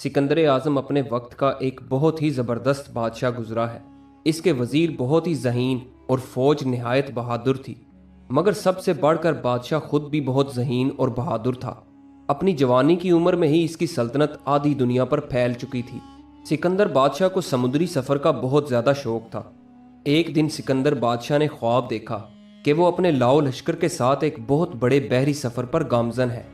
सिकंदर आज़म अपने वक्त का एक बहुत ही ज़बरदस्त बादशाह गुजरा है। इसके वज़ीर बहुत ही ज़हीन और फ़ौज नहायत बहादुर थी, मगर सबसे बढ़कर बादशाह खुद भी बहुत ज़हीन और बहादुर था। अपनी जवानी की उम्र में ही इसकी सल्तनत आधी दुनिया पर फैल चुकी थी। सिकंदर बादशाह को समुद्री सफ़र का बहुत ज़्यादा शौक था। एक दिन सिकंदर बादशाह ने ख्वाब देखा कि वो अपने लाओ लश्कर के साथ एक बहुत बड़े बहरी सफ़र पर गामजन है,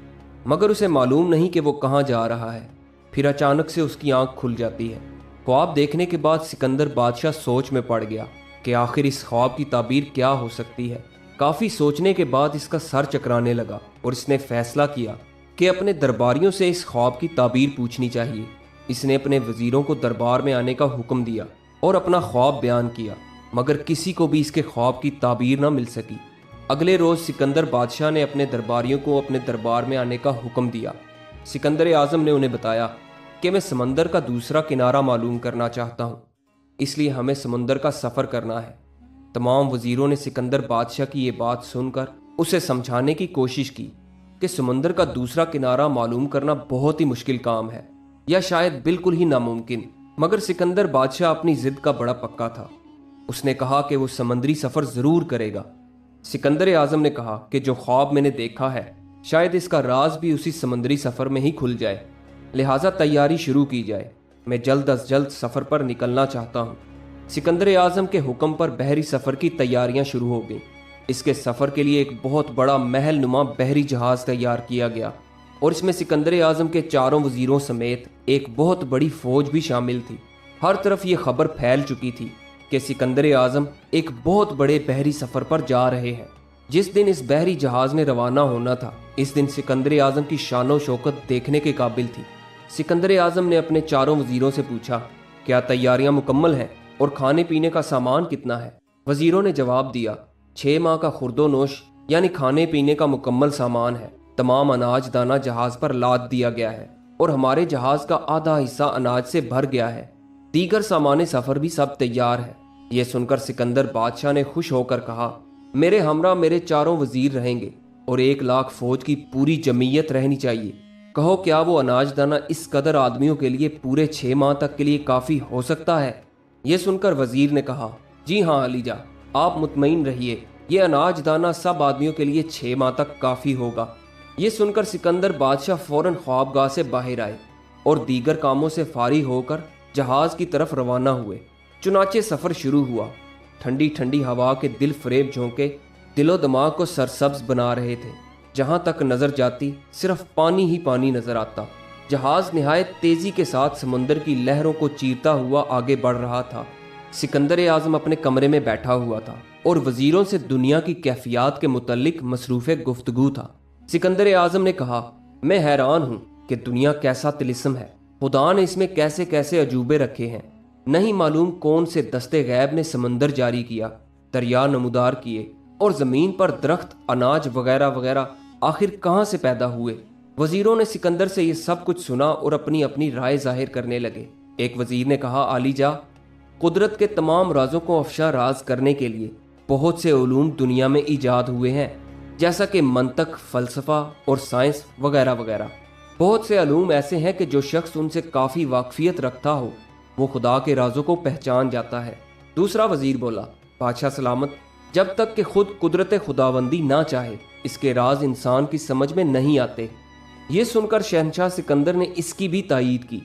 मगर उसे मालूम नहीं कि वो कहाँ जा रहा है। फिर अचानक से उसकी आंख खुल जाती है। ख्वाब देखने के बाद सिकंदर बादशाह सोच में पड़ गया कि आखिर इस ख्वाब की ताबीर क्या हो सकती है। काफ़ी सोचने के बाद इसका सर चकराने लगा और इसने फैसला किया कि अपने दरबारियों से इस ख्वाब की ताबीर पूछनी चाहिए। इसने अपने वजीरों को दरबार में आने का हुक्म दिया और अपना ख्वाब बयान किया, मगर किसी को भी इसके ख्वाब की ताबीर न मिल सकी। अगले रोज़ सिकंदर बादशाह ने अपने दरबारियों को अपने दरबार में आने का हुक्म दिया। सिकंदर आज़म ने उन्हें बताया कि मैं समंदर का दूसरा किनारा मालूम करना चाहता हूँ, इसलिए हमें समंदर का सफ़र करना है। तमाम वजीरों ने सिकंदर बादशाह की ये बात सुनकर उसे समझाने की कोशिश की कि समंदर का दूसरा किनारा मालूम करना बहुत ही मुश्किल काम है, या शायद बिल्कुल ही नामुमकिन। मगर सिकंदर बादशाह अपनी जिद का बड़ा पक्का था। उसने कहा कि वो समंदरी सफ़र ज़रूर करेगा। सिकंदर आज़म ने कहा कि जो ख्वाब मैंने देखा है, शायद इसका राज भी उसी समंदरी सफ़र में ही खुल जाए, लिहाजा तैयारी शुरू की जाए। मैं जल्द अज जल्द सफ़र पर निकलना चाहता हूँ। सिकंदर आज़म के हुक्म पर बहरी सफ़र की तैयारियां शुरू हो गईं। इसके सफ़र के लिए एक बहुत बड़ा महल नुमा बहरी जहाज़ तैयार किया गया और इसमें सिकंदर आज़म के चारों वजीरों समेत एक बहुत बड़ी फ़ौज भी शामिल थी। हर तरफ ये खबर फैल चुकी थी कि सिकंदर आज़म एक बहुत बड़े बहरी सफ़र पर जा रहे हैं। जिस दिन इस बहरी जहाज़ ने रवाना होना था, इस दिन सिकंदर आज़म की शानो शौकत देखने के काबिल थी। सिकंदर आज़म ने अपने चारों वजीरों से पूछा, क्या तैयारियां मुकम्मल हैं और खाने पीने का सामान कितना है? वजीरों ने जवाब दिया, 6 माह का खुर्दो नोश यानी खाने पीने का मुकम्मल सामान है। तमाम अनाज दाना जहाज़ पर लाद दिया गया है और हमारे जहाज़ का आधा हिस्सा अनाज से भर गया है। दीगर सामान सफ़र भी सब तैयार है। यह सुनकर सिकंदर बादशाह ने खुश होकर कहा, मेरे हमरा मेरे चारों वजीर रहेंगे और 1 लाख फौज की पूरी जमीयत रहनी चाहिए। कहो, क्या वो अनाज दाना इस कदर आदमियों के लिए पूरे 6 माह तक के लिए काफ़ी हो सकता है? ये सुनकर वजीर ने कहा, जी हाँ अलीजा, आप मुतमईन रहिए, ये अनाज दाना सब आदमियों के लिए 6 माह तक काफ़ी होगा। ये सुनकर सिकंदर बादशाह फ़ौरन ख्वाबगाह से बाहर आए और दीगर कामों से फारिग होकर जहाज़ की तरफ रवाना हुए। चुनाचे सफ़र शुरू हुआ। ठंडी ठंडी हवा के दिल फरेब झोंके दिलो दिमाग को सरसब्ज बना रहे थे। जहाँ तक नज़र जाती सिर्फ पानी ही पानी नज़र आता। जहाज़ निहायत तेज़ी के साथ समुंदर की लहरों को चीरता हुआ आगे बढ़ रहा था। सिकंदर आज़म अपने कमरे में बैठा हुआ था और वजीरों से दुनिया की कैफियत के मुतल्लिक मसरूफ़ गुफ्तगू था। सिकंदर आज़म ने कहा, मैं हैरान हूँ कि दुनिया कैसा तिलिस्म है। खुदा ने इसमें कैसे कैसे अजूबे रखे हैं। नहीं मालूम कौन से दस्ते गैब ने समंदर जारी किया, दरिया नमूदार किए और ज़मीन पर दरख्त, अनाज वगैरह वगैरह आखिर कहाँ से पैदा हुए। वजीरों ने सिकंदर से ये सब कुछ सुना और अपनी अपनी राय जाहिर करने लगे। एक वजीर ने कहा, आलीजा, कुदरत के तमाम राजों को अफशा राज करने के लिए बहुत से उलूम दुनिया में ईजाद हुए हैं, जैसा कि मंतक, फ़लसफ़ा और साइंस वगैरह वगैरह। बहुत से उलूम ऐसे हैं कि जो शख्स उनसे काफ़ी वाकफियत रखता हो वो खुदा के राजों को पहचान जाता है। दूसरा वजीर बोला, बादशाह सलामत, जब तक कि खुद कुदरत खुदाबंदी ना चाहे इसके राज इंसान की समझ में नहीं आते। ये सुनकर शहनशाह सिकंदर ने इसकी भी तायीद की।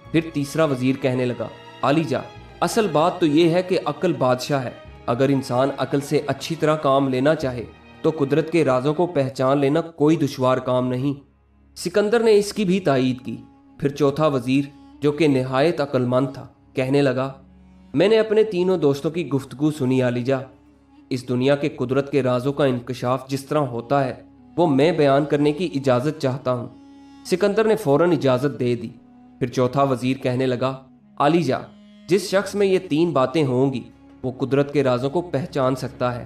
फिर तीसरा वजीर कहने लगा, आलीजा, असल बात तो ये है कि अक्ल बादशाह है। अगर इंसान अक्ल से अच्छी तरह काम लेना चाहे तो कुदरत के राजों को पहचान लेना कोई दुश्वार काम नहीं। सिकंदर ने इसकी भी तायीद की। फिर चौथा वजीर, जो कि निहायत अक्लमंद था, कहने लगा, मैंने अपने तीनों दोस्तों की गुफ्तगू सुनी आलीजा। इस दुनिया के कुदरत के राजों का इंकशाफ जिस तरह होता है वो मैं बयान करने की इजाज़त चाहता हूँ। सिकंदर ने फ़ौरन इजाज़त दे दी। फिर चौथा वजीर कहने लगा, आलीजा, जिस शख्स में ये 3 बातें होंगी वो कुदरत के राजों को पहचान सकता है।